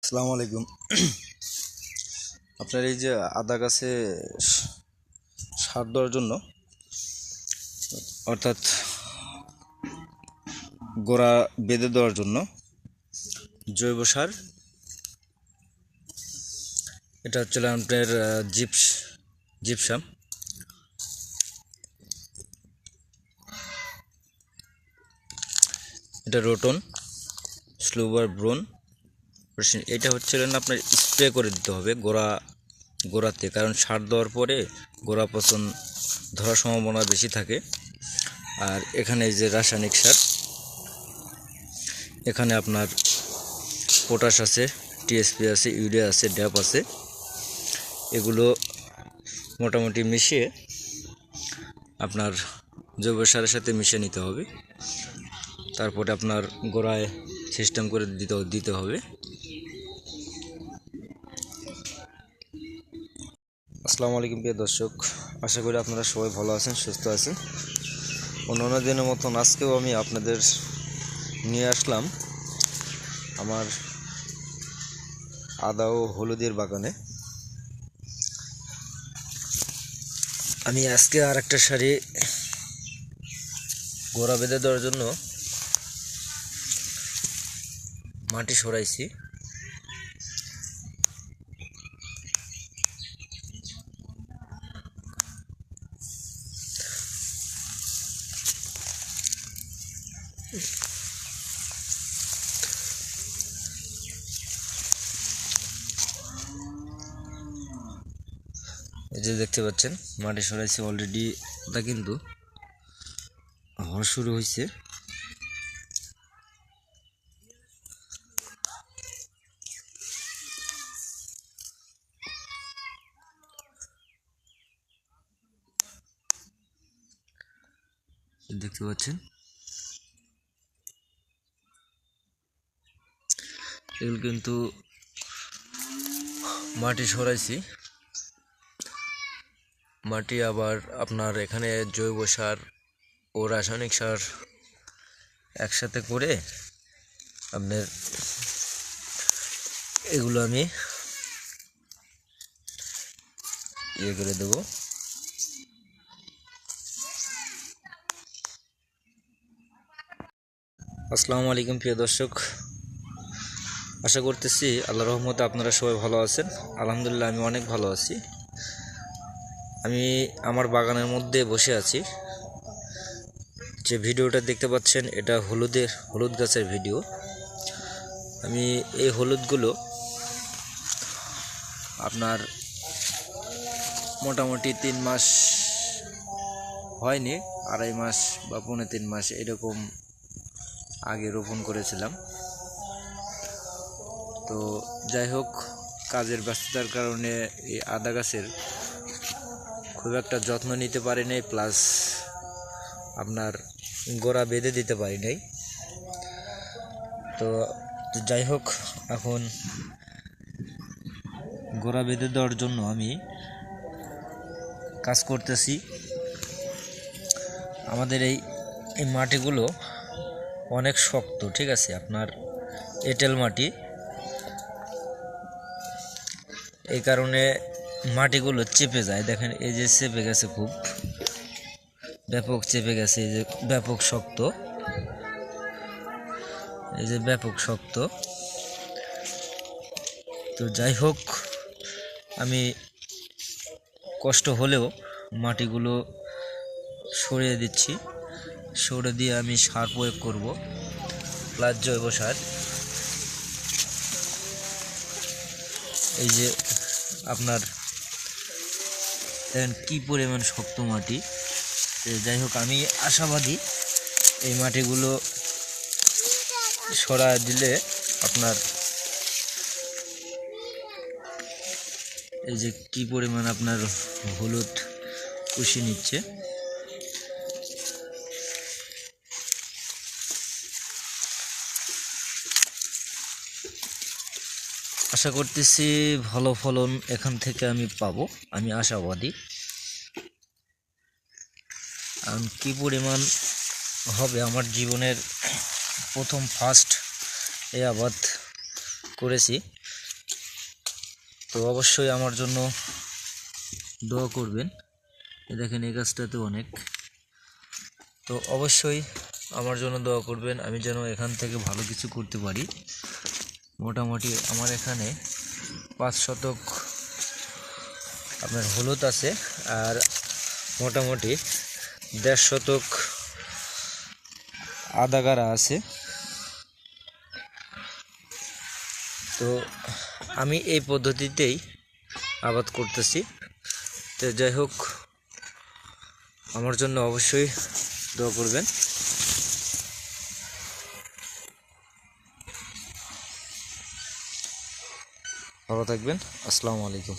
আসসালামু আলাইকুম। আপনার এই যে আদা গাছে সার দেওয়ার জন্য, অর্থাৎ গোড়া বেঁধে দেওয়ার জন্য জৈব সার, এটা হচ্ছে আপনার জিপসাম। এটা রোটন, স্লোবার ব্রোন। এটা হচ্ছে আপনার স্প্রে করে দিতে হবে গোড়াতে, কারণ সার দেওয়ার পরে গোড়া পচন ধরার সম্ভাবনা বেশি থাকে। আর এখানে এই যে রাসায়নিক সার, এখানে আপনার পটাশ আছে, টিএসপি আছে, ইউরিয়া আছে, ড্যাপ আছে। এগুলো মোটামুটি মিশিয়ে আপনার জৈব সারের সাথে মিশিয়ে নিতে হবে। তারপরে আপনার গোড়ায় সিস্টেম করে দিতে হবে। আসসালামু আলাইকুম প্রিয় দর্শক, আশা করি আপনারা সবাই ভালো আছেন, সুস্থ আছেন। অন্যান্য দিনের মতন আজকেও আমি আপনাদের নিয়ে আসলাম আমার আদা ও হলুদের বাগানে। আমি আজকে আর একটা সারি গোড়া বেঁধে দেওয়ার জন্য মাটি সরাইছি। এই যে দেখতে পাচ্ছেন মাটি সরাইছি অলরেডি, ওটা কিন্তু হওয়া শুরু হয়েছে। দেখতে পাচ্ছেন এগুলো কিন্তু মাটি সরাইছি। মাটি আবার আপনার এখানে জৈব সার ও রাসায়নিক সার একসাথে করে আপনার এগুলো আমি করে দেব। আসসালামু আলাইকুম প্রিয় দর্শক, আশা করতেছি আল্লাহর রহমতে আপনারা সবাই ভালো আছেন। আলহামদুলিল্লাহ আমি অনেক ভালো আছি। আমি আমার বাগানের মধ্যে বসে আছি। যে ভিডিওটা দেখতে পাচ্ছেন এটা হলুদ গাছের ভিডিও। আমি এই হলুদগুলো আপনার মোটামুটি 3 মাস হয়নি, 2.5 মাস বা 3.5 মাস এরকম আগে রোপণ করেছিলাম। তো যাই হোক, কাজের ব্যস্ততার কারণে এই আদা গাছের খুব একটা যত্ন নিতে পারি নাই, প্লাস আপনার গোড়া বেঁধে দিতে পারি নাই। তো যাই হোক, এখন গোড়া বেঁধে দেওয়ার জন্য আমি কাজ করতেছি। আমাদের এই মাটিগুলো অনেক শক্ত, ঠিক আছে, আপনার এঁটেল মাটি। এই কারণে মাটিগুলো চেপে যায়। দেখেন এই যে চেপে গেছে, খুব ব্যাপক চেপে গেছে। এই যে ব্যাপক শক্ত, এই যে ব্যাপক শক্ত। তো যাই হোক, আমি কষ্ট হলেও মাটিগুলো সরিয়ে দিচ্ছি। সরে দিয়ে আমি সার প্রয়োগ করব, প্লাস জৈব সার। এই যে আপনার দেখেন কী পরিমাণ শক্ত মাটি। যাই হোক, আমি আশাবাদী এই মাটিগুলো সরা দিলে আপনার এই যে কি পরিমাণ আপনার হলুদ কুশি নিচ্ছে। আশা করতেছি ভালো ফলন এখান থেকে আমি পাবো, আমি আশাবাদী। কি পরিমাণ হবে, আমার জীবনের ফার্স্ট এই আবাদ করেছি। তো অবশ্যই আমার জন্য দোয়া করবেন। দেখেন এই গাছটাতে অনেক, তো অবশ্যই আমার জন্য দোয়া করবেন, আমি যেন এখান থেকে ভালো কিছু করতে পারি। মোটামুটি আমার এখানে 5 শতক আপনার হলুদ আছে, আর মোটামুটি 1.5 শতক আদা গাড়া আছে। তো আমি এই পদ্ধতিতেই আবাদ করতেছি। তো যাই হোক, আমার জন্য অবশ্যই দোয়া করবেন। ভালো থাকবেন। আসসালামু আলাইকুম।